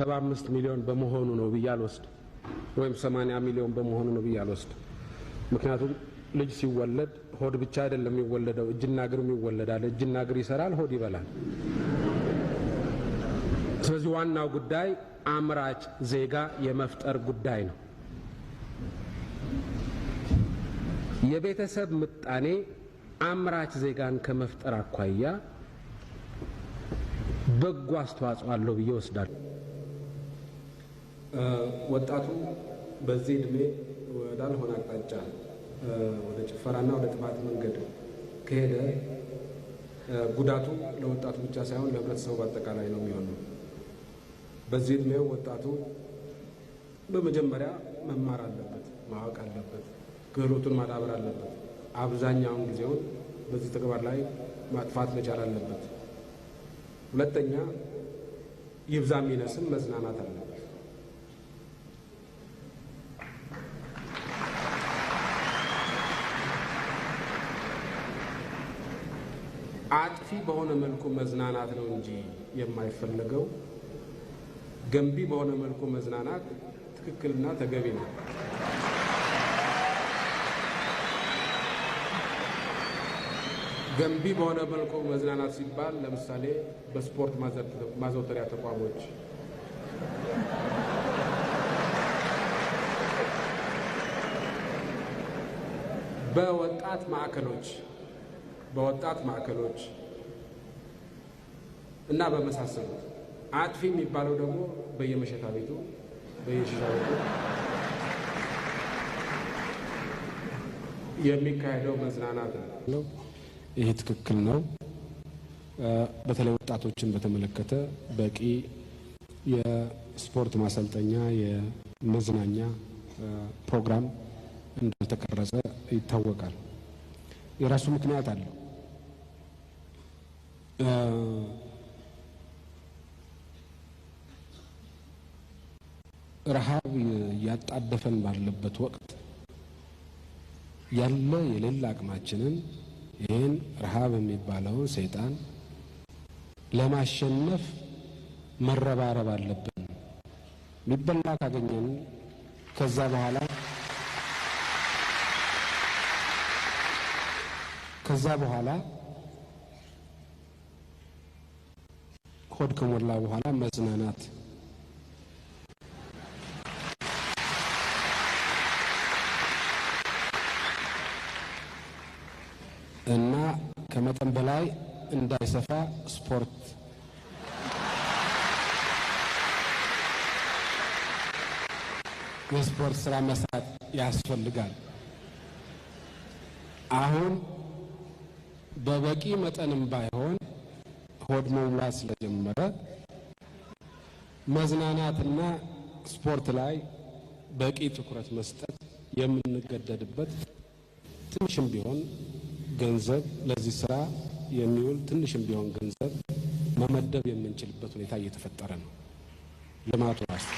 75 ሚሊዮን በመሆኑ ነው ብያልወስድ ወይም 80 ሚሊዮን በመሆኑ ነው ብያልወስድ። ምክንያቱም ልጅ ሲወለድ ሆድ ብቻ አይደለም የሚወለደው፣ እጅና እግርም ይወለዳል። እጅና እግር ይሰራል፣ ሆድ ይበላል። ስለዚህ ዋናው ጉዳይ አምራች ዜጋ የመፍጠር ጉዳይ ነው። የቤተሰብ ምጣኔ አምራች ዜጋን ከመፍጠር አኳያ በጎ አስተዋጽኦ አለው ብዬ ወስዳለሁ። ወጣቱ በዚህ እድሜ ወዳልሆነ አቅጣጫ ወደ ጭፈራና ወደ ጥፋት መንገድ ከሄደ ጉዳቱ ለወጣቱ ብቻ ሳይሆን ለህብረተሰቡ በአጠቃላይ ነው የሚሆነው። በዚህ እድሜው ወጣቱ በመጀመሪያ መማር አለበት፣ ማወቅ አለበት፣ ክህሎቱን ማዳበር አለበት። አብዛኛውን ጊዜውን በዚህ ተግባር ላይ ማጥፋት መቻል አለበት። ሁለተኛ ይብዛም ይነስም መዝናናት አለበት። አጥፊ በሆነ መልኩ መዝናናት ነው እንጂ የማይፈለገው ገንቢ በሆነ መልኩ መዝናናት ትክክልና ተገቢ ነው። ገንቢ በሆነ መልኩ መዝናናት ሲባል ለምሳሌ በስፖርት ማዘውተሪያ ተቋሞች፣ በወጣት ማዕከሎች እና በመሳሰሉት። አጥፊ የሚባለው ደግሞ በየመሸታ ቤቱ በየሺሻ ቤቱ የሚካሄደው መዝናናት ነው። ይሄ ትክክል ነው። በተለይ ወጣቶችን በተመለከተ በቂ የስፖርት ማሰልጠኛ የመዝናኛ ፕሮግራም እንዳልተቀረጸ ይታወቃል። የራሱ ምክንያት አለው። ረሃብ ያጣደፈን ባለበት ወቅት ያለ የሌላ አቅማችንን ይህን ረሃብ የሚባለውን ሰይጣን ለማሸነፍ መረባረብ አለብን። ሚበላ ካገኘን ከዛ በኋላ ሆድ ከሞላ በኋላ መዝናናት እና ከመጠን በላይ እንዳይሰፋ የስፖርት ስራ መስራት ያስፈልጋል። አሁን በበቂ መጠንም ባይሆን ሆድ መሙላት ስለጀመረ መዝናናትና ስፖርት ላይ በቂ ትኩረት መስጠት የምንገደድበት ትንሽም ቢሆን ገንዘብ ለዚህ ስራ የሚውል ትንሽም ቢሆን ገንዘብ መመደብ የምንችልበት ሁኔታ እየተፈጠረ ነው። ልማቱ ራሱ